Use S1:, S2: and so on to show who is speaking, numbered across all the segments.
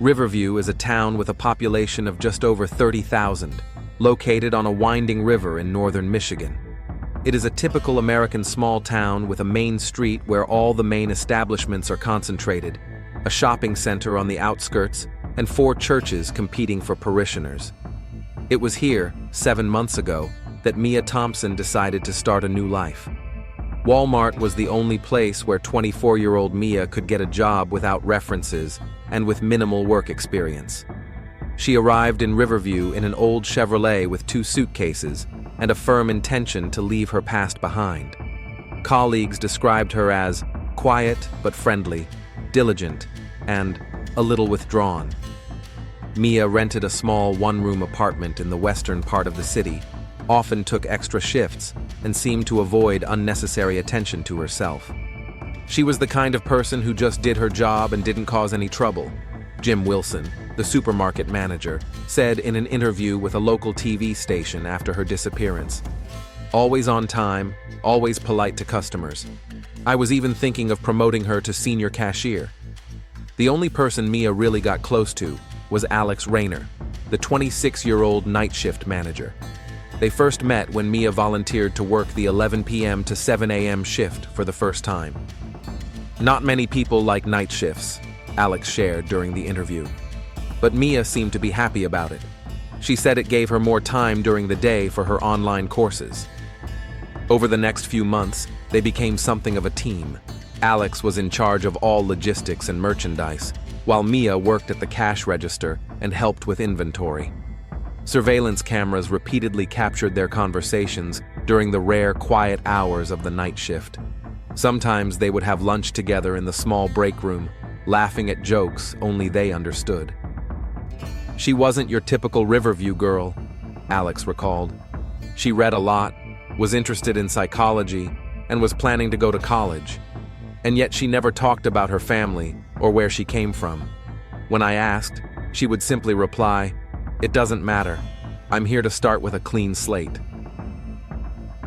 S1: Riverview is a town with a population of just over 30,000, located on a winding river in northern Michigan. It is a typical American small town with a main street where all the main establishments are concentrated, a shopping center on the outskirts, and 4 churches competing for parishioners. It was here, 7 months ago, that Mia Thompson decided to start a new life. Walmart was the only place where 24-year-old Mia could get a job without references and with minimal work experience. She arrived in Riverview in an old Chevrolet with 2 suitcases and a firm intention to leave her past behind. Colleagues described her as quiet but friendly, diligent, and a little withdrawn. Mia rented a small one-room apartment in the western part of the city, often took extra shifts, and seemed to avoid unnecessary attention to herself. She was the kind of person who just did her job and didn't cause any trouble. Jim Wilson, the supermarket manager, said in an interview with a local TV station after her disappearance. Always on time, always polite to customers. I was even thinking of promoting her to senior cashier. The only person Mia really got close to was Alex Rayner, the 26-year-old night shift manager. They first met when Mia volunteered to work the 11 p.m. to 7 a.m. shift for the first time. Not many people like night shifts, Alex shared during the interview. But Mia seemed to be happy about it. She said it gave her more time during the day for her online courses. Over the next few months, they became something of a team. Alex was in charge of all logistics and merchandise, while Mia worked at the cash register and helped with inventory. Surveillance cameras repeatedly captured their conversations during the rare quiet hours of the night shift. Sometimes they would have lunch together in the small break room, laughing at jokes only they understood. She wasn't your typical Riverview girl, Alex recalled. She read a lot, was interested in psychology, and was planning to go to college. And yet she never talked about her family or where she came from. When I asked, she would simply reply, "It doesn't matter. I'm here to start with a clean slate."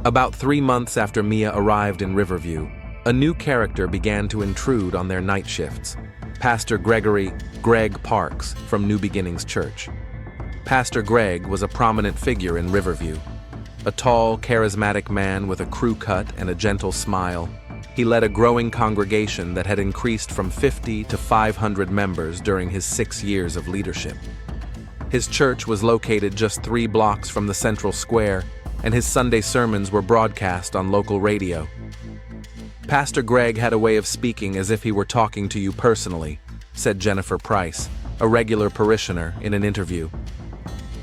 S1: About 3 months after Mia arrived in Riverview, a new character began to intrude on their night shifts. Pastor Greg Parks from New Beginnings Church. Pastor Greg was a prominent figure in Riverview. A tall, charismatic man with a crew cut and a gentle smile, he led a growing congregation that had increased from 50 to 500 members during his 6 years of leadership. His church was located just 3 blocks from the central square, and his Sunday sermons were broadcast on local radio. Pastor Greg had a way of speaking as if he were talking to you personally, said Jennifer Price, a regular parishioner, in an interview.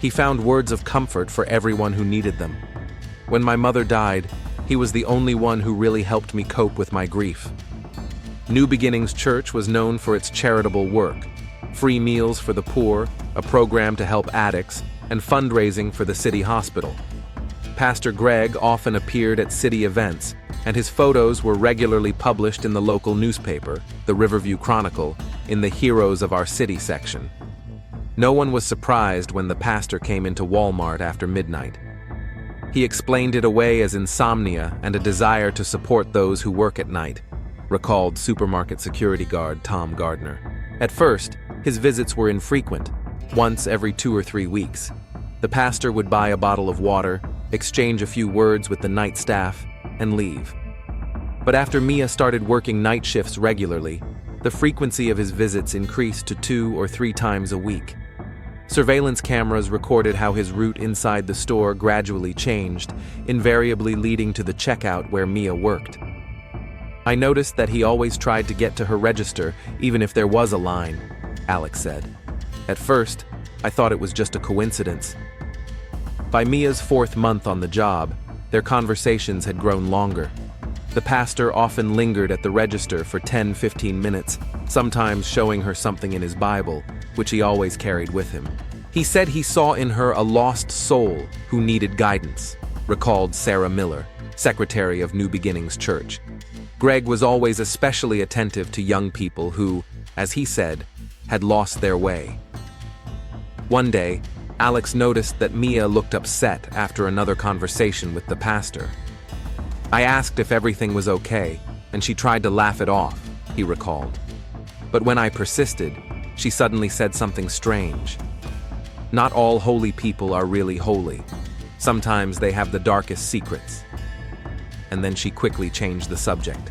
S1: He found words of comfort for everyone who needed them. When my mother died, he was the only one who really helped me cope with my grief. New Beginnings Church was known for its charitable work, free meals for the poor, a program to help addicts, and fundraising for the city hospital. Pastor Greg often appeared at city events, and his photos were regularly published in the local newspaper, the Riverview Chronicle, in the Heroes of Our City section. No one was surprised when the pastor came into Walmart after midnight. He explained it away as insomnia and a desire to support those who work at night, recalled supermarket security guard Tom Gardner. At first, his visits were infrequent, once every 2 or 3 weeks. The pastor would buy a bottle of water, exchange a few words with the night staff, and leave. But after Mia started working night shifts regularly, the frequency of his visits increased to 2 or 3 times a week. Surveillance cameras recorded how his route inside the store gradually changed, invariably leading to the checkout where Mia worked. "I noticed that he always tried to get to her register, even if there was a line," Alex said. "At first, I thought it was just a coincidence." By Mia's 4th month on the job, their conversations had grown longer. The pastor often lingered at the register for 10-15 minutes, sometimes showing her something in his Bible, which he always carried with him. He said he saw in her a lost soul who needed guidance, recalled Sarah Miller, secretary of New Beginnings Church. Greg was always especially attentive to young people who, as he said, had lost their way. One day, Alex noticed that Mia looked upset after another conversation with the pastor. "I asked if everything was okay, and she tried to laugh it off," he recalled. "But when I persisted, she suddenly said something strange. Not all holy people are really holy. Sometimes they have the darkest secrets. And then she quickly changed the subject.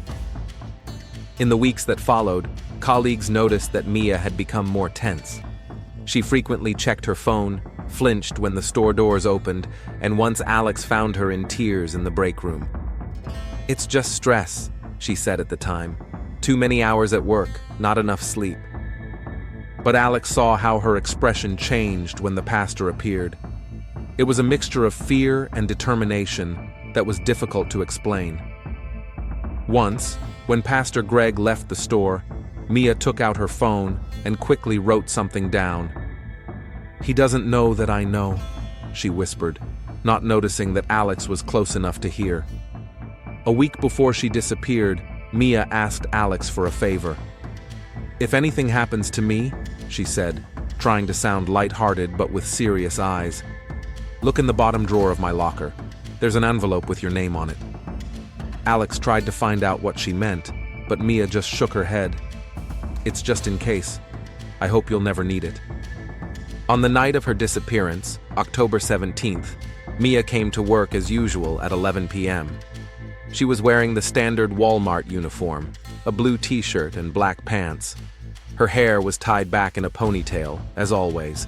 S1: In the weeks that followed, colleagues noticed that Mia had become more tense. She frequently checked her phone, flinched when the store doors opened, and once Alex found her in tears in the break room. "It's just stress," she said at the time. "Too many hours at work, not enough sleep." But Alex saw how her expression changed when the pastor appeared. It was a mixture of fear and determination that was difficult to explain. Once, when Pastor Greg left the store, Mia took out her phone and quickly wrote something down. "He doesn't know that I know," she whispered, not noticing that Alex was close enough to hear. A week before she disappeared, Mia asked Alex for a favor. "If anything happens to me," she said, trying to sound lighthearted but with serious eyes, "look in the bottom drawer of my locker. There's an envelope with your name on it." Alex tried to find out what she meant, but Mia just shook her head. "It's just in case. I hope you'll never need it." On the night of her disappearance, October 17th, Mia came to work as usual at 11 p.m. She was wearing the standard Walmart uniform, a blue t-shirt and black pants. Her hair was tied back in a ponytail, as always.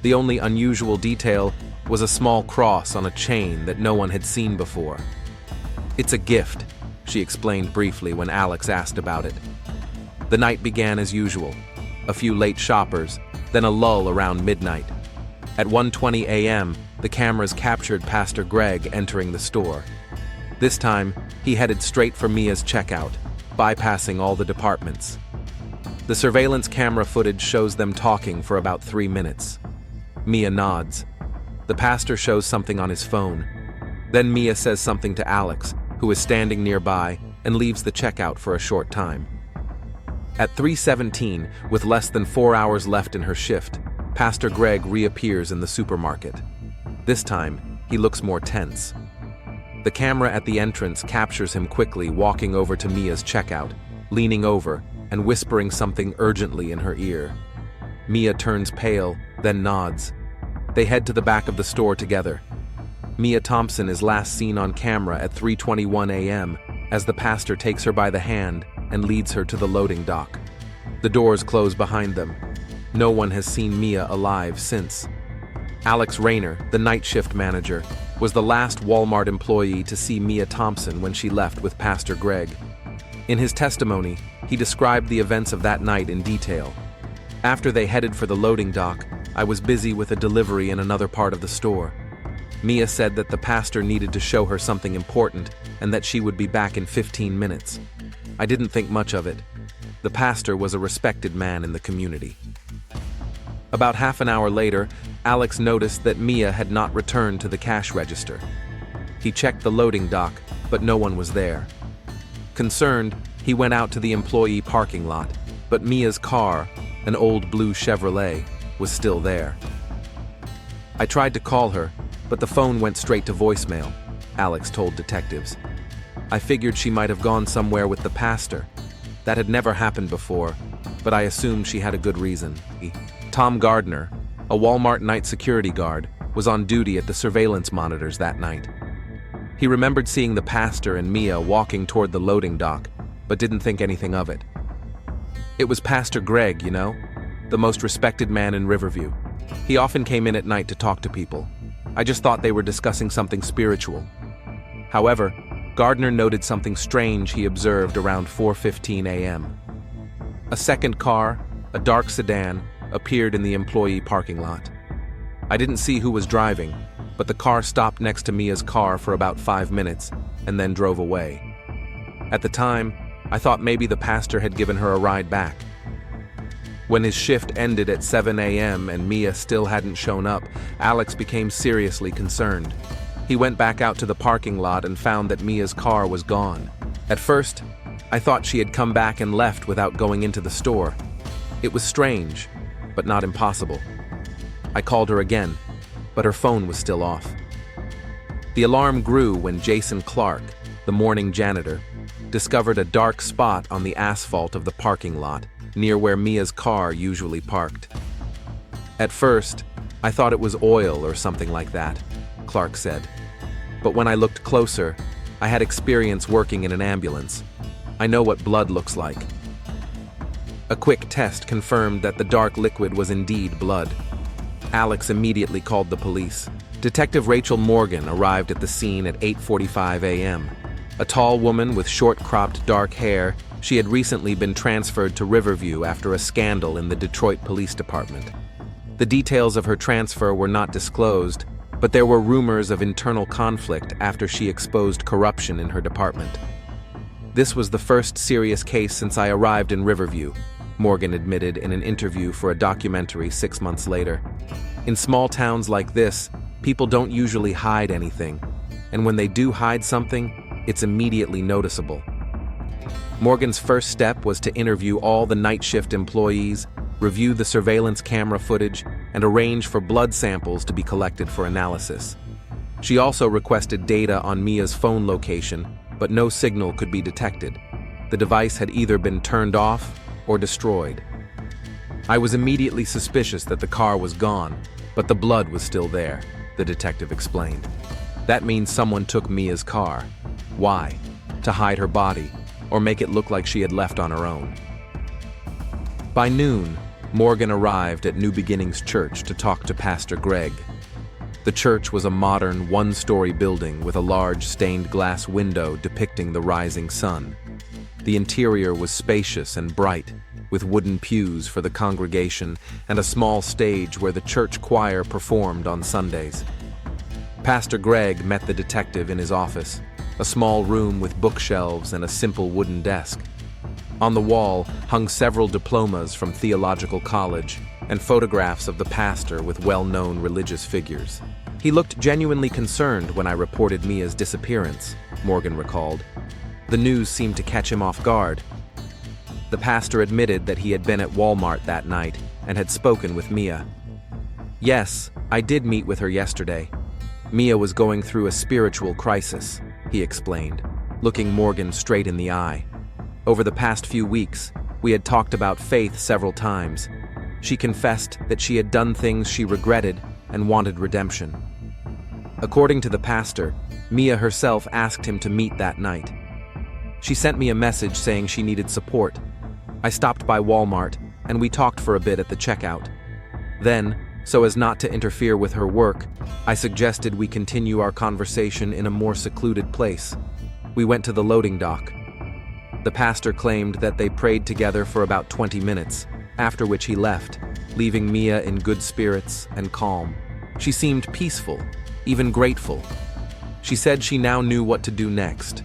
S1: The only unusual detail was a small cross on a chain that no one had seen before. "It's a gift," she explained briefly when Alex asked about it. The night began as usual. A few late shoppers, then a lull around midnight. At 1:20 a.m., the cameras captured Pastor Greg entering the store. This time, he headed straight for Mia's checkout, bypassing all the departments. The surveillance camera footage shows them talking for about 3 minutes. Mia nods. The pastor shows something on his phone. Then Mia says something to Alex, who is standing nearby, and leaves the checkout for a short time. At 3:17, with less than 4 hours left in her shift, Pastor Greg reappears in the supermarket. This time, he looks more tense. The camera at the entrance captures him quickly walking over to Mia's checkout, leaning over and whispering something urgently in her ear. Mia turns pale, then nods. They head to the back of the store together. Mia Thompson is last seen on camera at 3:21 a.m. as the pastor takes her by the hand and leads her to the loading dock. The doors close behind them. No one has seen Mia alive since. Alex Rayner, the night shift manager, was the last Walmart employee to see Mia Thompson when she left with Pastor Greg. In his testimony, he described the events of that night in detail. After they headed for the loading dock, I was busy with a delivery in another part of the store. Mia said that the pastor needed to show her something important and that she would be back in 15 minutes. I didn't think much of it. The pastor was a respected man in the community. About half an hour later, Alex noticed that Mia had not returned to the cash register. He checked the loading dock, but no one was there. Concerned, he went out to the employee parking lot, but Mia's car, an old blue Chevrolet, was still there. I tried to call her, but the phone went straight to voicemail, Alex told detectives. I figured she might have gone somewhere with the pastor. That had never happened before, but I assumed she had a good reason. Tom Gardner, a Walmart night security guard, was on duty at the surveillance monitors that night. He remembered seeing the pastor and Mia walking toward the loading dock, but didn't think anything of it. It was Pastor Greg, you know, the most respected man in Riverview. He often came in at night to talk to people. I just thought they were discussing something spiritual. However, Gardner noted something strange he observed around 4:15 a.m. A second car, a dark sedan, appeared in the employee parking lot. I didn't see who was driving, but the car stopped next to Mia's car for about 5 minutes and then drove away. At the time, I thought maybe the pastor had given her a ride back. When his shift ended at 7 a.m. and Mia still hadn't shown up, Alex became seriously concerned. He went back out to the parking lot and found that Mia's car was gone. At first, I thought she had come back and left without going into the store. It was strange, but not impossible. I called her again, but her phone was still off. The alarm grew when Jason Clark, the morning janitor, discovered a dark spot on the asphalt of the parking lot, near where Mia's car usually parked. At first, I thought it was oil or something like that, Clark said. But when I looked closer, I had experience working in an ambulance. I know what blood looks like. A quick test confirmed that the dark liquid was indeed blood. Alex immediately called the police. Detective Rachel Morgan arrived at the scene at 8:45 a.m. A tall woman with short-cropped dark hair, she had recently been transferred to Riverview after a scandal in the Detroit Police Department. The details of her transfer were not disclosed, but there were rumors of internal conflict after she exposed corruption in her department. This was the first serious case since I arrived in Riverview, Morgan admitted in an interview for a documentary 6 months later. In small towns like this, people don't usually hide anything, and when they do hide something, it's immediately noticeable. Morgan's first step was to interview all the night shift employees, review the surveillance camera footage, and arrange for blood samples to be collected for analysis. She also requested data on Mia's phone location, but no signal could be detected. The device had either been turned off or destroyed. I was immediately suspicious that the car was gone, but the blood was still there, the detective explained. That means someone took Mia's car. Why? To hide her body, or make it look like she had left on her own. By noon, Morgan arrived at New Beginnings Church to talk to Pastor Greg. The church was a modern, one-story building with a large stained glass window depicting the rising sun. The interior was spacious and bright, with wooden pews for the congregation and a small stage where the church choir performed on Sundays. Pastor Greg met the detective in his office, a small room with bookshelves and a simple wooden desk. On the wall hung several diplomas from theological college and photographs of the pastor with well-known religious figures. He looked genuinely concerned when I reported Mia's disappearance, Morgan recalled. The news seemed to catch him off guard. The pastor admitted that he had been at Walmart that night and had spoken with Mia. Yes, I did meet with her yesterday. Mia was going through a spiritual crisis, he explained, looking Morgan straight in the eye. Over the past few weeks, we had talked about faith several times. She confessed that she had done things she regretted and wanted redemption. According to the pastor, Mia herself asked him to meet that night. She sent me a message saying she needed support. I stopped by Walmart, and we talked for a bit at the checkout. Then, so as not to interfere with her work, I suggested we continue our conversation in a more secluded place. We went to the loading dock. The pastor claimed that they prayed together for about 20 minutes, after which he left, leaving Mia in good spirits and calm. She seemed peaceful, even grateful. She said she now knew what to do next.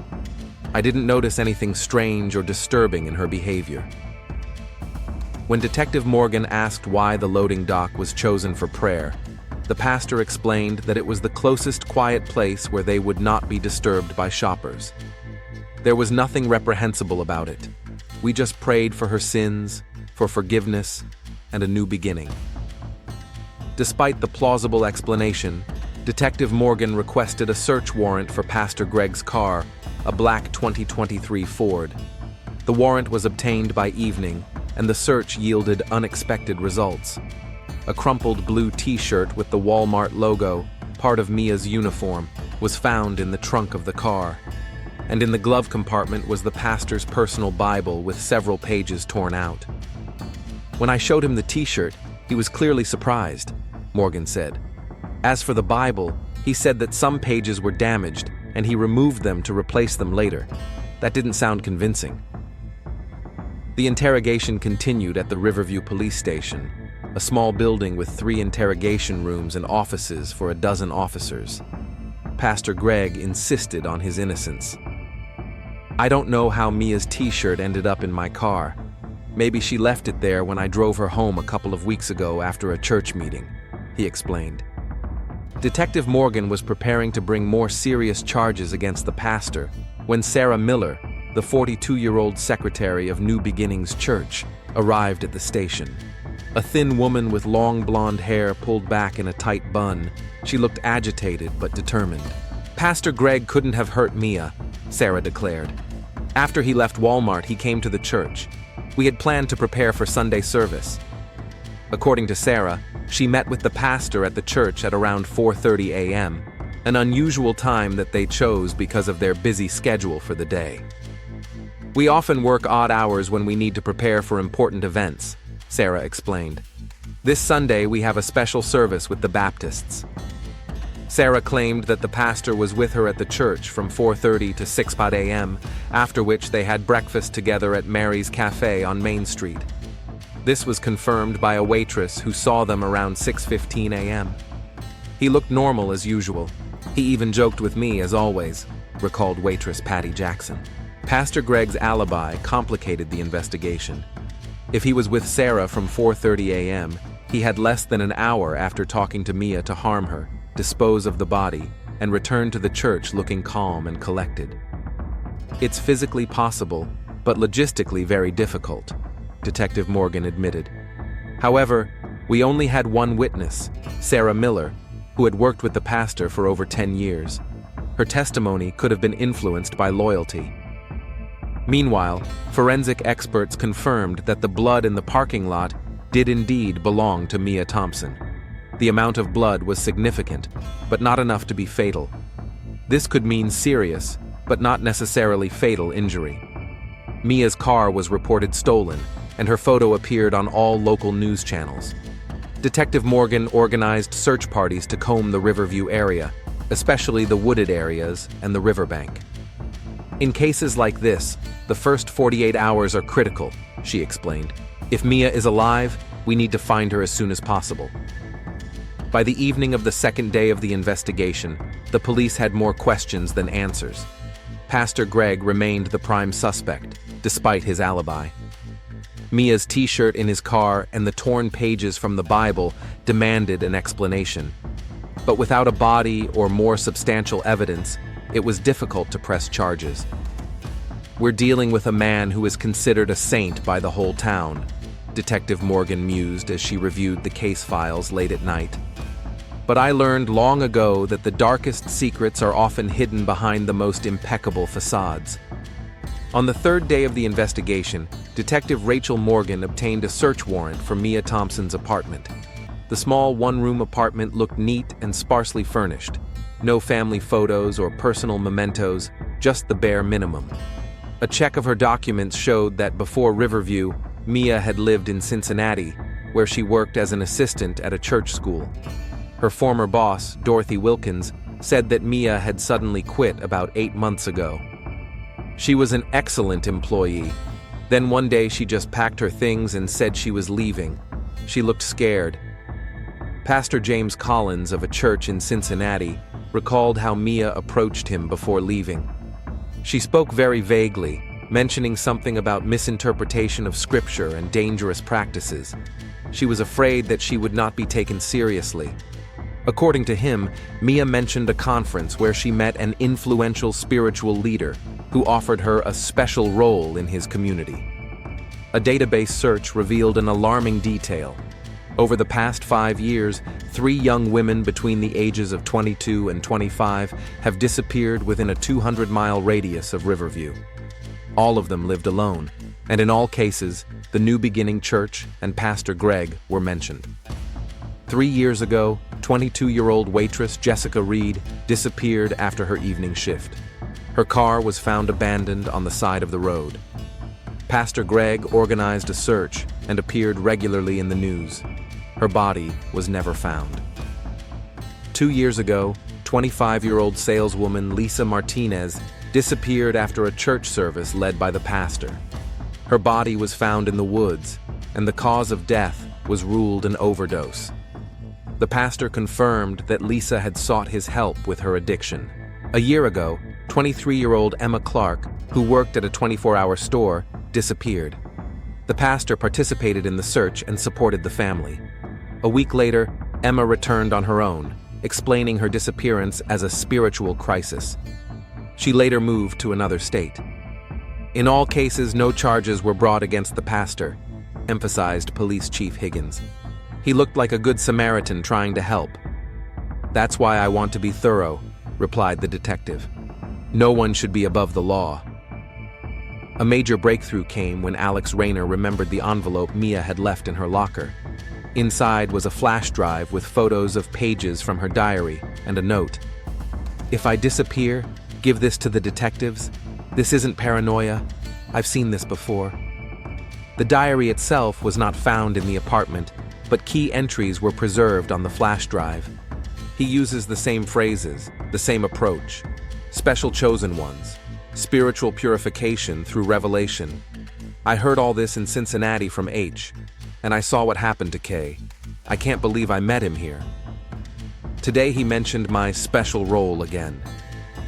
S1: I didn't notice anything strange or disturbing in her behavior. When Detective Morgan asked why the loading dock was chosen for prayer, the pastor explained that it was the closest quiet place where they would not be disturbed by shoppers. There was nothing reprehensible about it. We just prayed for her sins, for forgiveness, and a new beginning. Despite the plausible explanation, Detective Morgan requested a search warrant for Pastor Greg's car, a black 2023 Ford. The warrant was obtained by evening, and the search yielded unexpected results. A crumpled blue t-shirt with the Walmart logo, part of Mia's uniform, was found in the trunk of the car. And in the glove compartment was the pastor's personal Bible with several pages torn out. When I showed him the t-shirt, he was clearly surprised, Morgan said. As for the Bible, he said that some pages were damaged and he removed them to replace them later. That didn't sound convincing. The interrogation continued at the Riverview police station, a small building with 3 interrogation rooms and offices for a dozen officers. Pastor Greg insisted on his innocence. I don't know how Mia's t-shirt ended up in my car. Maybe she left it there when I drove her home a couple of weeks ago after a church meeting, he explained. Detective Morgan was preparing to bring more serious charges against the pastor when Sarah Miller, the 42-year-old secretary of New Beginnings Church, arrived at the station. A thin woman with long blonde hair pulled back in a tight bun, she looked agitated but determined. Pastor Greg couldn't have hurt Mia, Sarah declared. After he left Walmart, he came to the church. We had planned to prepare for Sunday service. According to Sarah, she met with the pastor at the church at around 4:30 a.m., an unusual time that they chose because of their busy schedule for the day. "We often work odd hours when we need to prepare for important events," Sarah explained. "This Sunday we have a special service with the Baptists." Sarah claimed that the pastor was with her at the church from 4:30 to 6 a.m., after which they had breakfast together at Mary's Cafe on Main Street. This was confirmed by a waitress who saw them around 6:15 a.m. "He looked normal as usual. He even joked with me as always," recalled waitress Patty Jackson. Pastor Greg's alibi complicated the investigation. If he was with Sarah from 4:30 a.m., he had less than an hour after talking to Mia to harm her, dispose of the body, and return to the church looking calm and collected. "It's physically possible, but logistically very difficult," Detective Morgan admitted. "However, we only had one witness, Sarah Miller, who had worked with the pastor for over 10 years. Her testimony could have been influenced by loyalty." Meanwhile, forensic experts confirmed that the blood in the parking lot did indeed belong to Mia Thompson. The amount of blood was significant, but not enough to be fatal. This could mean serious, but not necessarily fatal injury. Mia's car was reported stolen, and her photo appeared on all local news channels. Detective Morgan organized search parties to comb the Riverview area, especially the wooded areas and the riverbank. "In cases like this, the first 48 hours are critical," she explained. "If Mia is alive, we need to find her as soon as possible." By the evening of the second day of the investigation, the police had more questions than answers. Pastor Greg remained the prime suspect, despite his alibi. Mia's t-shirt in his car and the torn pages from the Bible demanded an explanation. But without a body or more substantial evidence, it was difficult to press charges. "We're dealing with a man who is considered a saint by the whole town," Detective Morgan mused as she reviewed the case files late at night. "But I learned long ago that the darkest secrets are often hidden behind the most impeccable facades." On the third day of the investigation, Detective Rachel Morgan obtained a search warrant for Mia Thompson's apartment. The small one-room apartment looked neat and sparsely furnished. No family photos or personal mementos, just the bare minimum. A check of her documents showed that before Riverview, Mia had lived in Cincinnati, where she worked as an assistant at a church school. Her former boss, Dorothy Wilkins, said that Mia had suddenly quit about 8 months ago. She was an excellent employee. Then one day she just packed her things and said she was leaving. She looked scared. Pastor James Collins of a church in Cincinnati recalled how Mia approached him before leaving. She spoke very vaguely, mentioning something about misinterpretation of scripture and dangerous practices. She was afraid that she would not be taken seriously. According to him, Mia mentioned a conference where she met an influential spiritual leader who offered her a special role in his community. A database search revealed an alarming detail. Over the past 5 years, 3 young women between the ages of 22 and 25 have disappeared within a 200-mile radius of Riverview. All of them lived alone, and in all cases, the New Beginning Church and Pastor Greg were mentioned. 3 years ago, 22-year-old waitress Jessica Reed disappeared after her evening shift. Her car was found abandoned on the side of the road. Pastor Greg organized a search and appeared regularly in the news. Her body was never found. 2 years ago, 25-year-old saleswoman Lisa Martinez disappeared after a church service led by the pastor. Her body was found in the woods, and the cause of death was ruled an overdose. The pastor confirmed that Lisa had sought his help with her addiction. A year ago, 23-year-old Emma Clark, who worked at a 24-hour store, disappeared. The pastor participated in the search and supported the family. A week later, Emma returned on her own, explaining her disappearance as a spiritual crisis. She later moved to another state. In all cases, no charges were brought against the pastor, emphasized Police Chief Higgins. He looked like a good Samaritan trying to help. "That's why I want to be thorough," replied the detective. "No one should be above the law." A major breakthrough came when Alex Rayner remembered the envelope Mia had left in her locker. Inside was a flash drive with photos of pages from her diary and a note. "If I disappear, give this to the detectives. This isn't paranoia. I've seen this before." The diary itself was not found in the apartment, but key entries were preserved on the flash drive. He uses the same phrases, the same approach. Special chosen ones. Spiritual purification through revelation. I heard all this in Cincinnati from H, and I saw what happened to K. I can't believe I met him here. Today he mentioned my special role again.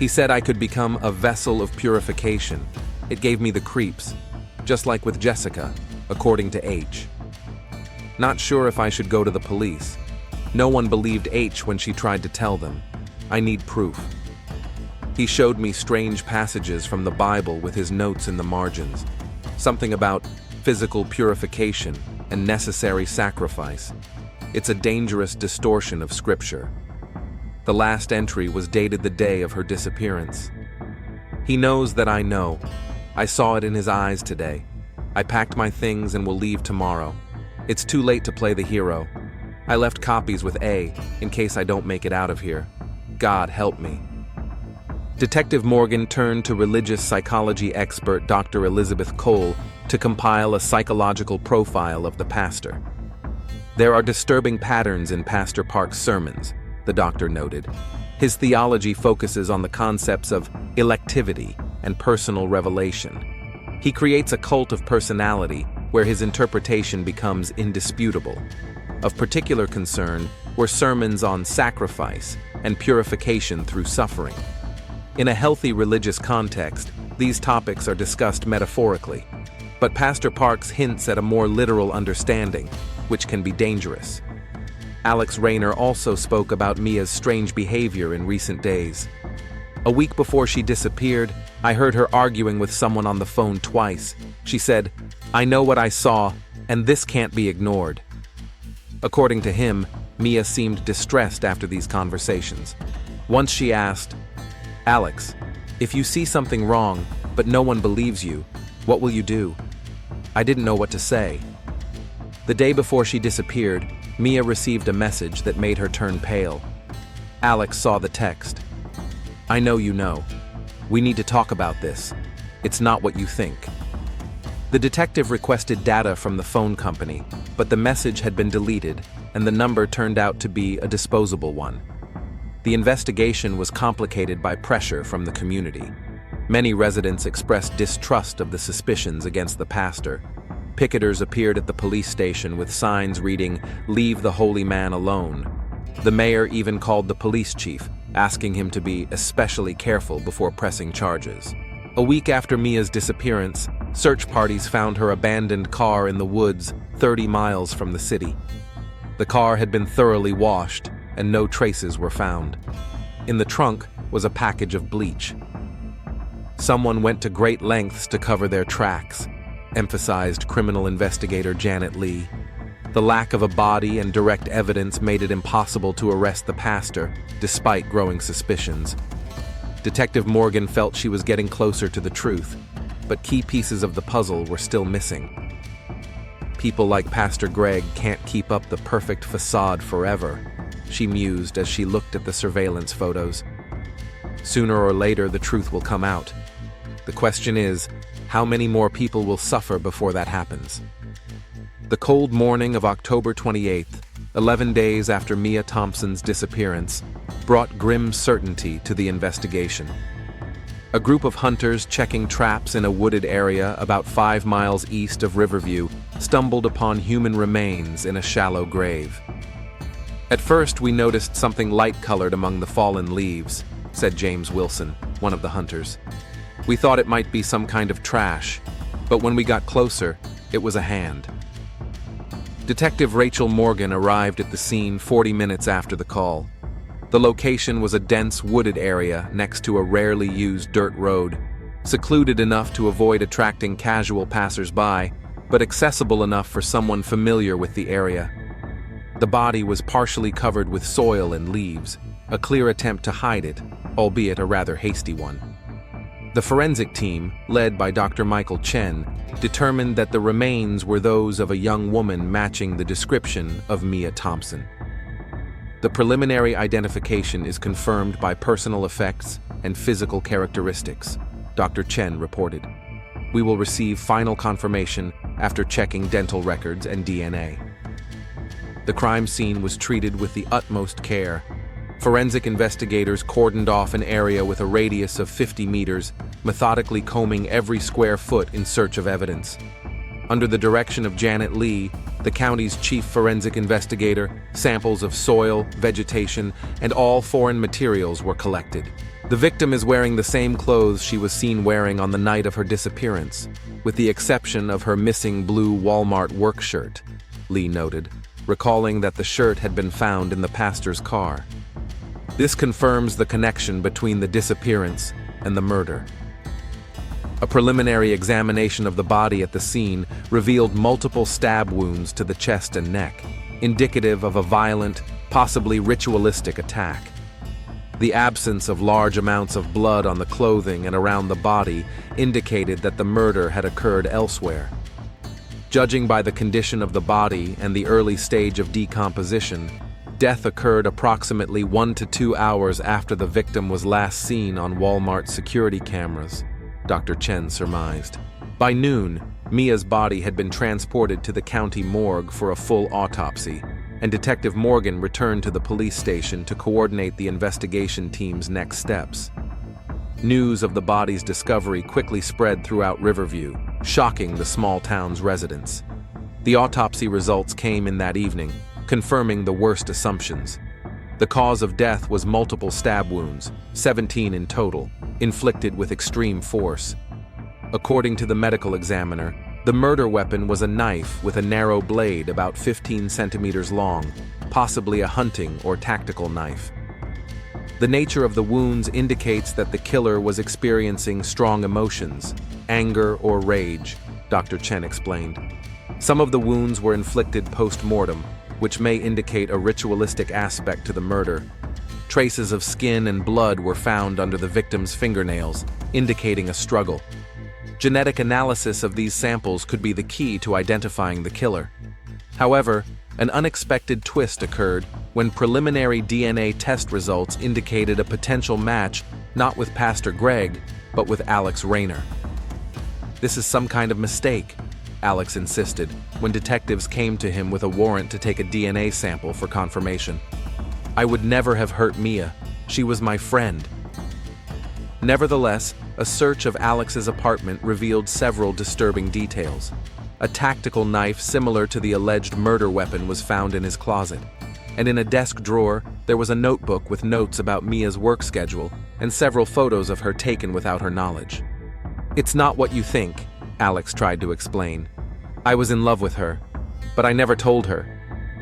S1: He said I could become a vessel of purification. It gave me the creeps, just like with Jessica, according to H. Not sure if I should go to the police. No one believed H when she tried to tell them. I need proof. He showed me strange passages from the Bible with his notes in the margins. Something about physical purification and necessary sacrifice. It's a dangerous distortion of Scripture. The last entry was dated the day of her disappearance. He knows that I know. I saw it in his eyes today. I packed my things and will leave tomorrow. It's too late to play the hero. I left copies with A in case I don't make it out of here. God help me. Detective Morgan turned to religious psychology expert Dr. Elizabeth Cole to compile a psychological profile of the pastor. There are disturbing patterns in Pastor Park's sermons, the doctor noted. His theology focuses on the concepts of electivity and personal revelation. He creates a cult of personality where his interpretation becomes indisputable. Of particular concern were sermons on sacrifice and purification through suffering. In a healthy religious context, these topics are discussed metaphorically, but Pastor Parks hints at a more literal understanding, which can be dangerous. Alex Rayner also spoke about Mia's strange behavior in recent days. A week before she disappeared, I heard her arguing with someone on the phone twice. She said, "I know what I saw, and this can't be ignored." According to him, Mia seemed distressed after these conversations. Once she asked, "Alex, if you see something wrong, but no one believes you, what will you do?" I didn't know what to say. The day before she disappeared, Mia received a message that made her turn pale. Alex saw the text. "I know you know. We need to talk about this. It's not what you think." The detective requested data from the phone company, but the message had been deleted, and the number turned out to be a disposable one. The investigation was complicated by pressure from the community. Many residents expressed distrust of the suspicions against the pastor. Picketers appeared at the police station with signs reading, "Leave the holy man alone." The mayor even called the police chief, asking him to be especially careful before pressing charges. A week after Mia's disappearance, search parties found her abandoned car in the woods 30 miles from the city. The car had been thoroughly washed, and no traces were found. In the trunk was a package of bleach. "Someone went to great lengths to cover their tracks," emphasized criminal investigator Janet Lee. The lack of a body and direct evidence made it impossible to arrest the pastor, despite growing suspicions. Detective Morgan felt she was getting closer to the truth, but key pieces of the puzzle were still missing. "People like Pastor Greg can't keep up the perfect facade forever," she mused as she looked at the surveillance photos. "Sooner or later, the truth will come out. The question is, how many more people will suffer before that happens?" The cold morning of October 28th, 11 days after Mia Thompson's disappearance, brought grim certainty to the investigation. A group of hunters checking traps in a wooded area about 5 miles east of Riverview stumbled upon human remains in a shallow grave. "At first, we noticed something light-colored among the fallen leaves," said James Wilson, one of the hunters. "We thought it might be some kind of trash, but when we got closer, it was a hand." Detective Rachel Morgan arrived at the scene 40 minutes after the call. The location was a dense wooded area next to a rarely used dirt road, secluded enough to avoid attracting casual passers-by, but accessible enough for someone familiar with the area. The body was partially covered with soil and leaves, a clear attempt to hide it, albeit a rather hasty one. The forensic team, led by Dr. Michael Chen, determined that the remains were those of a young woman matching the description of Mia Thompson. The preliminary identification is confirmed by personal effects and physical characteristics, Dr. Chen reported. We will receive final confirmation after checking dental records and DNA. The crime scene was treated with the utmost care. Forensic investigators cordoned off an area with a radius of 50 meters, methodically combing every square foot in search of evidence. Under the direction of Janet Lee, the county's chief forensic investigator, samples of soil, vegetation, and all foreign materials were collected. The victim is wearing the same clothes she was seen wearing on the night of her disappearance, with the exception of her missing blue Walmart work shirt, Lee noted, recalling that the shirt had been found in the pastor's car. This confirms the connection between the disappearance and the murder. A preliminary examination of the body at the scene revealed multiple stab wounds to the chest and neck, indicative of a violent, possibly ritualistic attack. The absence of large amounts of blood on the clothing and around the body indicated that the murder had occurred elsewhere. Judging by the condition of the body and the early stage of decomposition, death occurred approximately 1 to 2 hours after the victim was last seen on Walmart security cameras, Dr. Chen surmised. By noon, Mia's body had been transported to the county morgue for a full autopsy, and Detective Morgan returned to the police station to coordinate the investigation team's next steps. News of the body's discovery quickly spread throughout Riverview, shocking the small town's residents. The autopsy results came in that evening, confirming the worst assumptions. The cause of death was multiple stab wounds, 17 in total, inflicted with extreme force. According to the medical examiner, the murder weapon was a knife with a narrow blade about 15 centimeters long, possibly a hunting or tactical knife. The nature of the wounds indicates that the killer was experiencing strong emotions, anger or rage, Dr. Chen explained. Some of the wounds were inflicted post-mortem, which may indicate a ritualistic aspect to the murder. Traces of skin and blood were found under the victim's fingernails, indicating a struggle. Genetic analysis of these samples could be the key to identifying the killer. However, an unexpected twist occurred when preliminary DNA test results indicated a potential match not with Pastor Greg, but with Alex Rayner. "This is some kind of mistake," Alex insisted when detectives came to him with a warrant to take a DNA sample for confirmation. "I would never have hurt Mia. She was my friend." Nevertheless, a search of Alex's apartment revealed several disturbing details. A tactical knife similar to the alleged murder weapon was found in his closet, and in a desk drawer, there was a notebook with notes about Mia's work schedule and several photos of her taken without her knowledge. "It's not what you think," Alex tried to explain. "I was in love with her, but I never told her.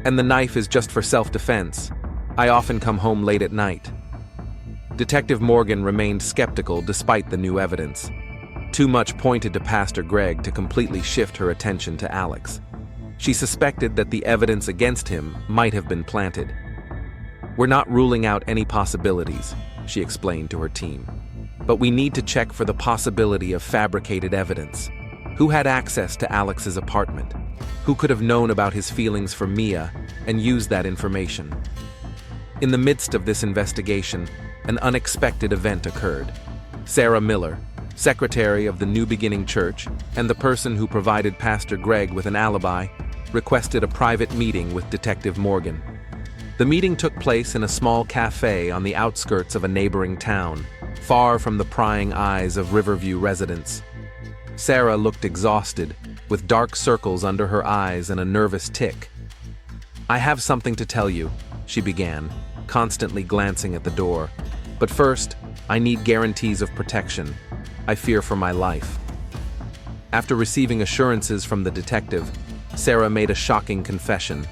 S1: And the knife is just for self-defense. I often come home late at night." Detective Morgan remained skeptical despite the new evidence. Too much pointed to Pastor Greg to completely shift her attention to Alex. She suspected that the evidence against him might have been planted. "We're not ruling out any possibilities," she explained to her team. "But we need to check for the possibility of fabricated evidence. Who had access to Alex's apartment? Who could have known about his feelings for Mia and used that information?" In the midst of this investigation, an unexpected event occurred. Sarah Miller, secretary of the New Beginning Church and the person who provided Pastor Greg with an alibi, requested a private meeting with Detective Morgan. The meeting took place in a small cafe on the outskirts of a neighboring town, far from the prying eyes of Riverview residents. Sarah looked exhausted, with dark circles under her eyes and a nervous tic. "I have something to tell you," she began, constantly glancing at the door. "But first, I need guarantees of protection. I fear for my life." After receiving assurances from the detective, Sarah made a shocking confession.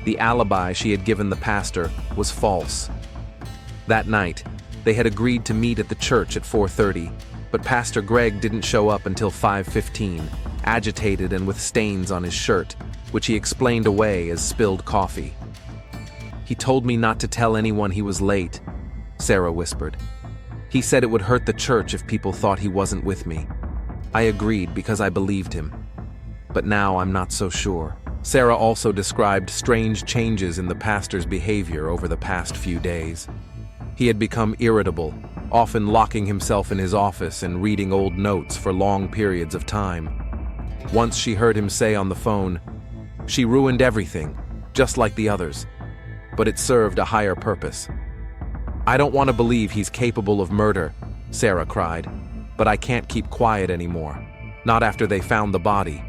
S1: The alibi she had given the pastor was false. That night, they had agreed to meet at the church at 4:30, but Pastor Greg didn't show up until 5:15, agitated and with stains on his shirt, which he explained away as spilled coffee. "He told me not to tell anyone he was late," Sarah whispered. He said it would hurt the church if people thought he wasn't with me. I agreed because I believed him. But now I'm not so sure. Sarah also described strange changes in the pastor's behavior over the past few days. He had become irritable, often locking himself in his office and reading old notes for long periods of time. Once she heard him say on the phone, "She ruined everything, just like the others." But it served a higher purpose. "I don't want to believe he's capable of murder," Sarah cried, "but I can't keep quiet anymore. Not after they found the body."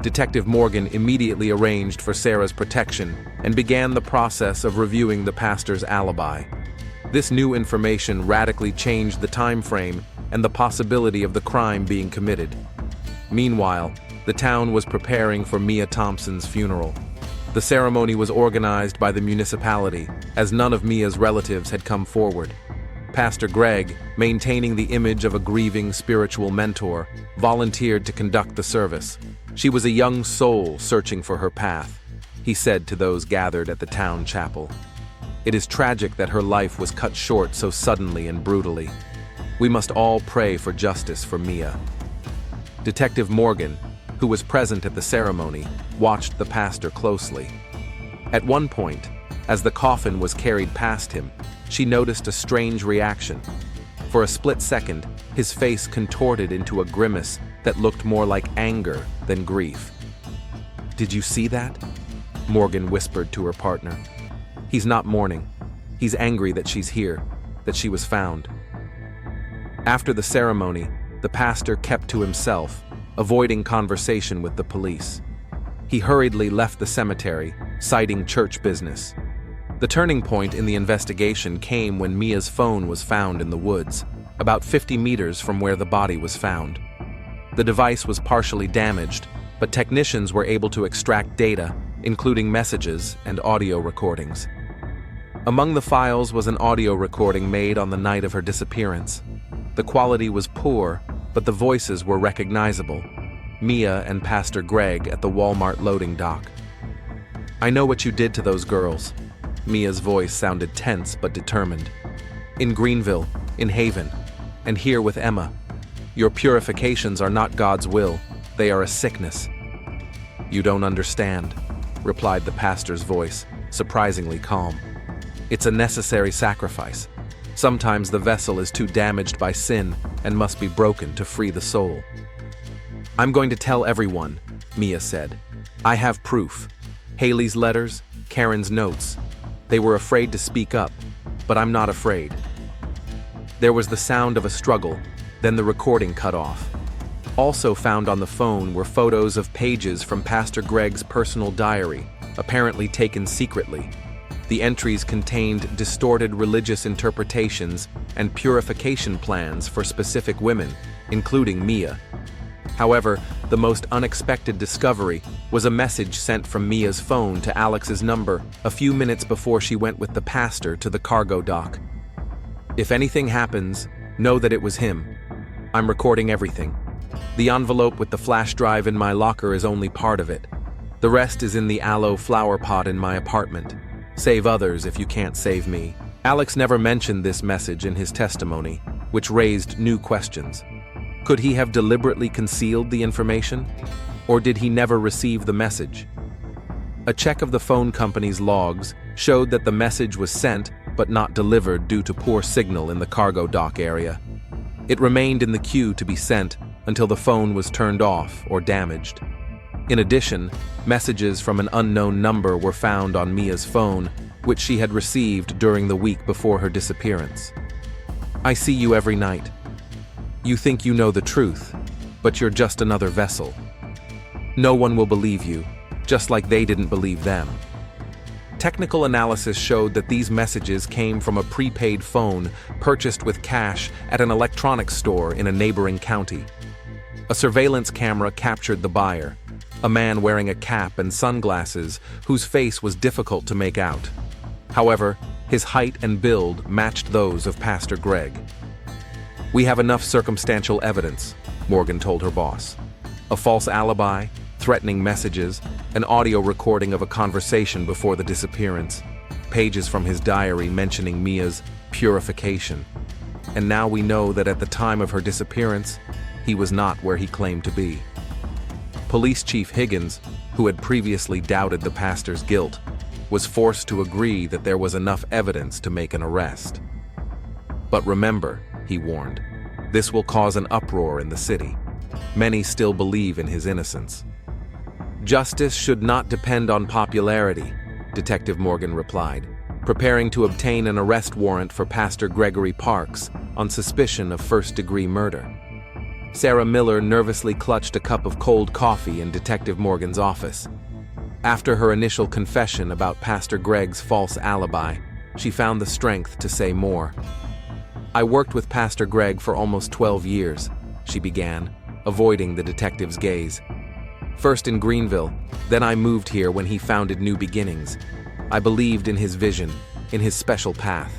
S1: Detective Morgan immediately arranged for Sarah's protection and began the process of reviewing the pastor's alibi. This new information radically changed the time frame and the possibility of the crime being committed. Meanwhile, the town was preparing for Mia Thompson's funeral. The ceremony was organized by the municipality, as none of Mia's relatives had come forward. Pastor Greg, maintaining the image of a grieving spiritual mentor, volunteered to conduct the service. She was a young soul searching for her path, he said to those gathered at the town chapel. It is tragic that her life was cut short so suddenly and brutally. We must all pray for justice for Mia. Detective Morgan, who was present at the ceremony, watched the pastor closely. At one point, as the coffin was carried past him, she noticed a strange reaction. For a split second, his face contorted into a grimace that looked more like anger than grief. "Did you see that?" Morgan whispered to her partner. "He's not mourning. He's angry that she's here, that she was found." After the ceremony, the pastor kept to himself, avoiding conversation with the police. He hurriedly left the cemetery, citing church business. The turning point in the investigation came when Mia's phone was found in the woods, about 50 meters from where the body was found. The device was partially damaged, but technicians were able to extract data, including messages and audio recordings. Among the files was an audio recording made on the night of her disappearance. The quality was poor, but the voices were recognizable. Mia and Pastor Greg at the Walmart loading dock. "I know what you did to those girls." Mia's voice sounded tense but determined. "In Greenville, in Haven, and here with Emma. Your purifications are not God's will, they are a sickness." "You don't understand," replied the pastor's voice, surprisingly calm. "It's a necessary sacrifice. Sometimes the vessel is too damaged by sin and must be broken to free the soul." "I'm going to tell everyone," Mia said. "I have proof. Haley's letters, Karen's notes. They were afraid to speak up, but I'm not afraid." There was the sound of a struggle, then the recording cut off. Also found on the phone were photos of pages from Pastor Greg's personal diary, apparently taken secretly. The entries contained distorted religious interpretations and purification plans for specific women, including Mia. However, the most unexpected discovery was a message sent from Mia's phone to Alex's number a few minutes before she went with the pastor to the cargo dock. "If anything happens, know that it was him. I'm recording everything. The envelope with the flash drive in my locker is only part of it. The rest is in the aloe flower pot in my apartment. Save others if you can't save me." Alex never mentioned this message in his testimony, which raised new questions. Could he have deliberately concealed the information? Or did he never receive the message? A check of the phone company's logs showed that the message was sent but not delivered due to poor signal in the cargo dock area. It remained in the queue to be sent until the phone was turned off or damaged. In addition, messages from an unknown number were found on Mia's phone, which she had received during the week before her disappearance. "I see you every night. You think you know the truth, but you're just another vessel. No one will believe you, just like they didn't believe them." Technical analysis showed that these messages came from a prepaid phone purchased with cash at an electronics store in a neighboring county. A surveillance camera captured the buyer, a man wearing a cap and sunglasses whose face was difficult to make out. However, his height and build matched those of Pastor Greg. "We have enough circumstantial evidence," Morgan told her boss. "A false alibi, threatening messages, an audio recording of a conversation before the disappearance, pages from his diary mentioning Mia's purification. and now we know that at the time of her disappearance, he was not where he claimed to be. Police Chief Higgins, who had previously doubted the pastor's guilt, was forced to agree that there was enough evidence to make an arrest. But remember, he warned, this will cause an uproar in the city. Many still believe in his innocence. Justice should not depend on popularity, Detective Morgan replied, preparing to obtain an arrest warrant for Pastor Gregory Parks on suspicion of first-degree murder. Sarah Miller nervously clutched a cup of cold coffee in Detective Morgan's office. After her initial confession about Pastor Greg's false alibi, she found the strength to say more. "I worked with Pastor Greg for almost 12 years, she began, avoiding the detective's gaze. "First in Greenville, then I moved here when he founded New Beginnings. I believed in his vision, in his special path."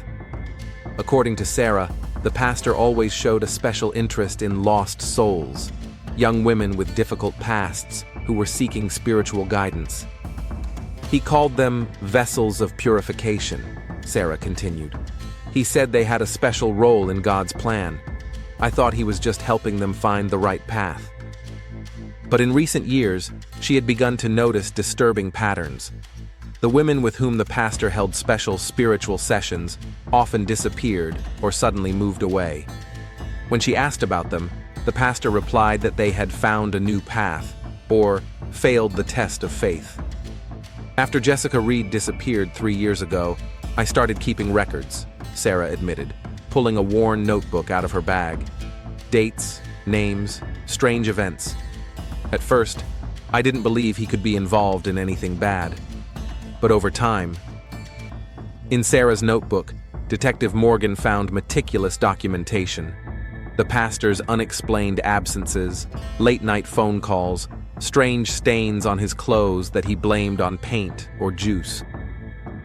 S1: According to Sarah, the pastor always showed a special interest in lost souls, young women with difficult pasts who were seeking spiritual guidance. "He called them vessels of purification," Sarah continued. "He said they had a special role in God's plan. I thought he was just helping them find the right path." But in recent years, she had begun to notice disturbing patterns. The women with whom the pastor held special spiritual sessions often disappeared or suddenly moved away. When she asked about them, the pastor replied that they had found a new path or failed the test of faith. "After Jessica Reed disappeared 3 years ago, I started keeping records," Sarah admitted, pulling a worn notebook out of her bag. Dates, names, strange events. At first, I didn't believe he could be involved in anything bad. But over time, in Sarah's notebook, Detective Morgan found meticulous documentation. The pastor's unexplained absences, late-night phone calls, strange stains on his clothes that he blamed on paint or juice.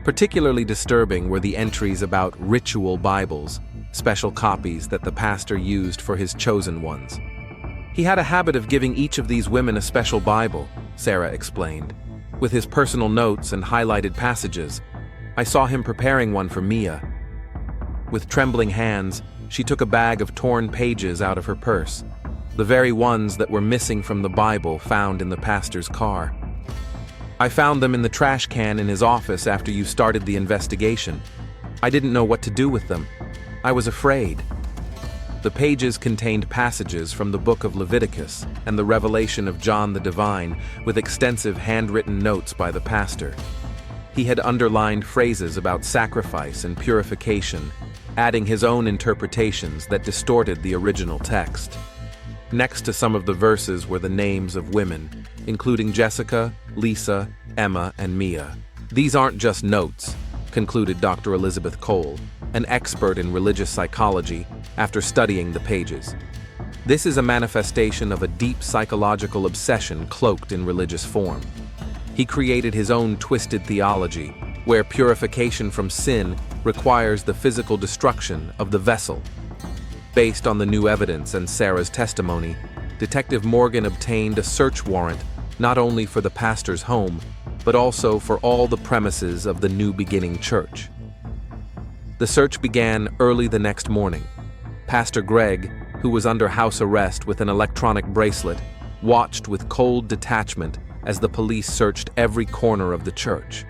S1: Particularly disturbing were the entries about ritual Bibles, special copies that the pastor used for his chosen ones. "He had a habit of giving each of these women a special Bible," Sarah explained, "with his personal notes and highlighted passages. I saw him preparing one for Mia." With trembling hands, she took a bag of torn pages out of her purse, the very ones that were missing from the Bible found in the pastor's car. "I found them in the trash can in his office after you started the investigation. I didn't know what to do with them. I was afraid." The pages contained passages from the book of Leviticus and the Revelation of John the Divine, with extensive handwritten notes by the pastor. He had underlined phrases about sacrifice and purification, adding his own interpretations that distorted the original text. Next to some of the verses were the names of women, including Jessica, Lisa, Emma, and Mia. "These aren't just notes," concluded Dr. Elizabeth Cole, an expert in religious psychology, after studying the pages. "This is a manifestation of a deep psychological obsession cloaked in religious form. He created his own twisted theology, where purification from sin requires the physical destruction of the vessel." Based on the new evidence and Sarah's testimony, Detective Morgan obtained a search warrant not only for the pastor's home, but also for all the premises of the New Beginning Church. The search began early the next morning. Pastor Greg, who was under house arrest with an electronic bracelet, watched with cold detachment as the police searched every corner of the church.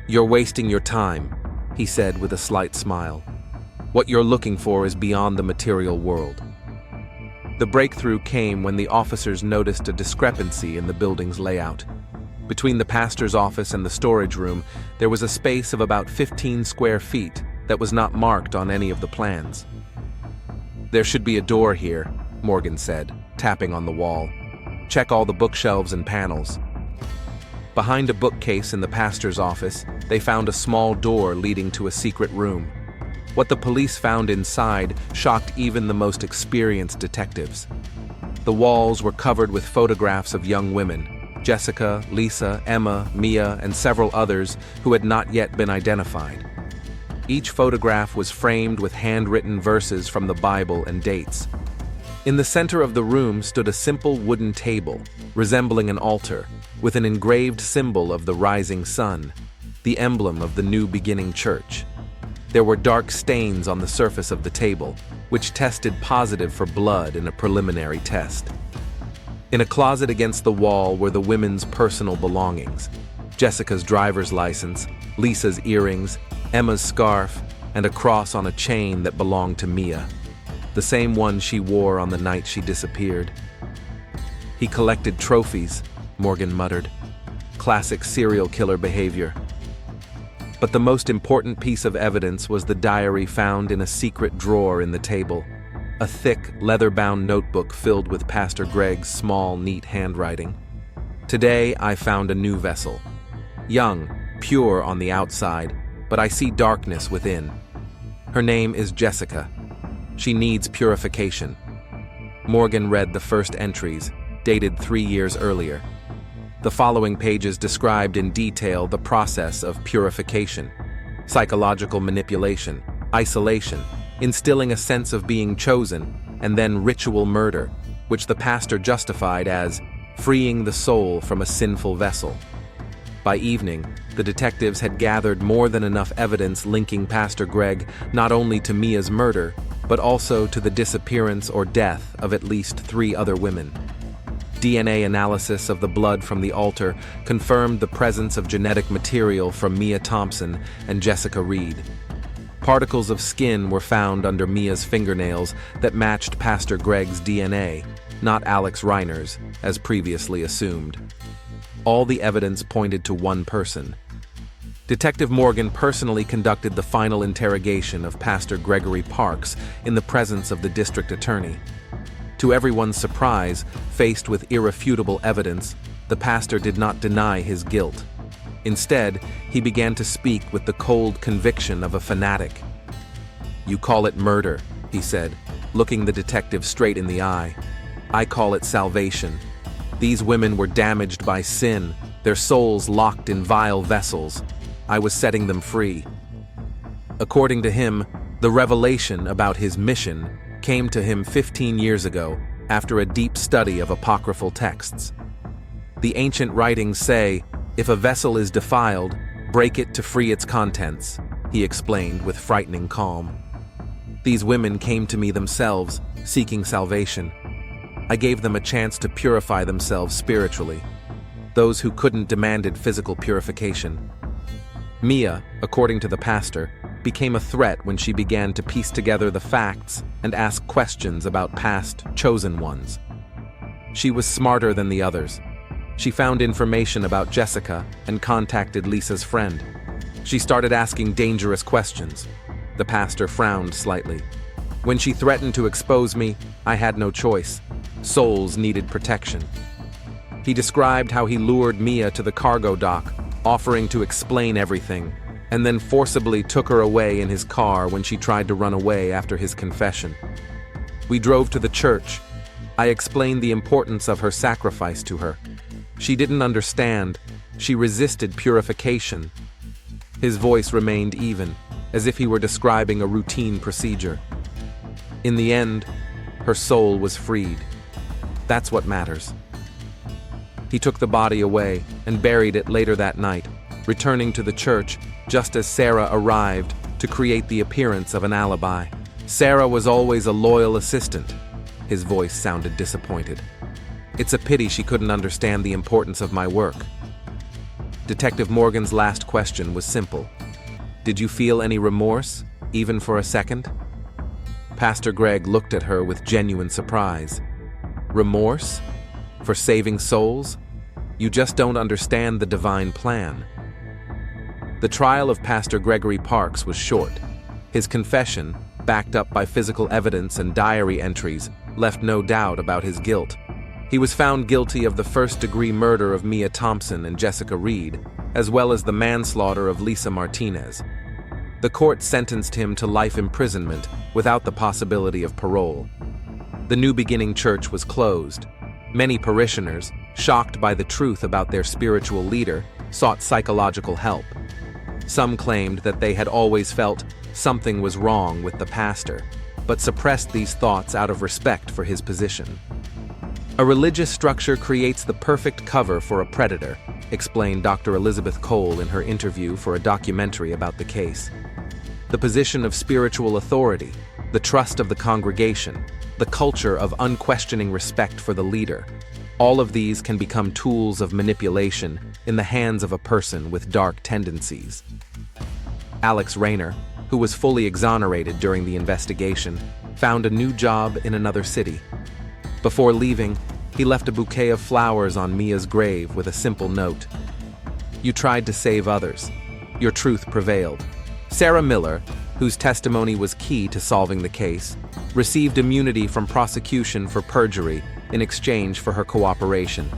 S1: "You're wasting your time," he said with a slight smile. "What you're looking for is beyond the material world." The breakthrough came when the officers noticed a discrepancy in the building's layout. Between the pastor's office and the storage room, there was a space of about 15 square feet that was not marked on any of the plans. "There should be a door here," Morgan said, tapping on the wall. "Check all the bookshelves and panels." Behind a bookcase in the pastor's office, they found a small door leading to a secret room. What the police found inside shocked even the most experienced detectives. The walls were covered with photographs of young women, Jessica, Lisa, Emma, Mia, and several others who had not yet been identified. Each photograph was framed with handwritten verses from the Bible and dates. In the center of the room stood a simple wooden table, resembling an altar, with an engraved symbol of the rising sun, the emblem of the New Beginning Church. There were dark stains on the surface of the table, which tested positive for blood in a preliminary test. In a closet against the wall were the women's personal belongings: Jessica's driver's license, Lisa's earrings, Emma's scarf, and a cross on a chain that belonged to Mia, the same one she wore on the night she disappeared. "He collected trophies," Morgan muttered. "Classic serial killer behavior." But the most important piece of evidence was the diary found in a secret drawer in the table, a thick, leather-bound notebook filled with Pastor Greg's small, neat handwriting. "Today I found a new vessel. Young, pure on the outside, but I see darkness within. Her name is Jessica. She needs purification." Morgan read the first entries, dated 3 years earlier. The following pages described in detail the process of purification: psychological manipulation, isolation, instilling a sense of being chosen, and then ritual murder, which the pastor justified as freeing the soul from a sinful vessel. By evening, the detectives had gathered more than enough evidence linking Pastor Greg not only to Mia's murder, but also to the disappearance or death of at least 3 other women. DNA analysis of the blood from the altar confirmed the presence of genetic material from Mia Thompson and Jessica Reed. Particles of skin were found under Mia's fingernails that matched Pastor Greg's DNA, not Alex Reiner's, as previously assumed. All the evidence pointed to one person. Detective Morgan personally conducted the final interrogation of Pastor Gregory Parks in the presence of the district attorney. To everyone's surprise, faced with irrefutable evidence, the pastor did not deny his guilt. Instead, he began to speak with the cold conviction of a fanatic. "You call it murder," he said, looking the detective straight in the eye. "I call it salvation. These women were damaged by sin, their souls locked in vile vessels. I was setting them free." According to him, the revelation about his mission came to him 15 years ago after a deep study of apocryphal texts. The ancient writings say, "If a vessel is defiled, break it to free its contents," he explained with frightening calm. "These women came to me themselves, seeking salvation. I gave them a chance to purify themselves spiritually. Those who couldn't demanded physical purification. Mia, according to the pastor, became a threat when she began to piece together the facts and ask questions about past chosen ones. She was smarter than the others. She found information about Jessica and contacted Lisa's friend. She started asking dangerous questions." The pastor frowned slightly. "When she threatened to expose me, I had no choice. Souls needed protection." He described how he lured Mia to the cargo dock, offering to explain everything, and then forcibly took her away in his car when she tried to run away after his confession. "We drove to the church. I explained the importance of her sacrifice to her. She didn't understand. She resisted purification." His voice remained even, as if he were describing a routine procedure. "In the end, her soul was freed. That's what matters." He took the body away and buried it later that night, returning to the church just as Sarah arrived to create the appearance of an alibi. "Sarah was always a loyal assistant." His voice sounded disappointed. "It's a pity she couldn't understand the importance of my work." Detective Morgan's last question was simple. "Did you feel any remorse, even for a second?" Pastor Greg looked at her with genuine surprise. "Remorse? For saving souls? You just don't understand the divine plan." The trial of Pastor Gregory Parks was short. His confession, backed up by physical evidence and diary entries, left no doubt about his guilt. He was found guilty of the first-degree murder of Mia Thompson and Jessica Reed, as well as the manslaughter of Lisa Martinez. The court sentenced him to life imprisonment without the possibility of parole. The New Beginning Church was closed. Many parishioners, shocked by the truth about their spiritual leader, sought psychological help. Some claimed that they had always felt something was wrong with the pastor, but suppressed these thoughts out of respect for his position. "A religious structure creates the perfect cover for a predator," explained Dr. Elizabeth Cole in her interview for a documentary about the case. the position of spiritual authority, the trust of the congregation, the culture of unquestioning respect for the leader. All of these can become tools of manipulation in the hands of a person with dark tendencies. Alex Rayner, who was fully exonerated during the investigation, found a new job in another city. Before leaving, he left a bouquet of flowers on Mia's grave with a simple note. "You tried to save others. Your truth prevailed." Sarah Miller, whose testimony was key to solving the case, received immunity from prosecution for perjury in exchange for her cooperation.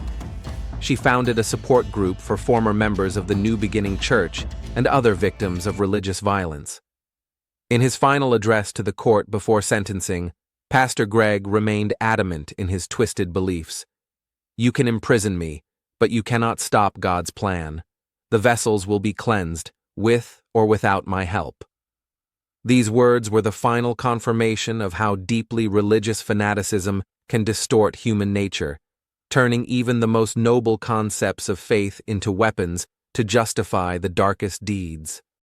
S1: She founded a support group for former members of the New Beginning Church and other victims of religious violence. In his final address to the court before sentencing, Pastor Greg remained adamant in his twisted beliefs. "You can imprison me, but you cannot stop God's plan. The vessels will be cleansed, with or without my help." These words were the final confirmation of how deeply religious fanaticism can distort human nature, turning even the most noble concepts of faith into weapons to justify the darkest deeds.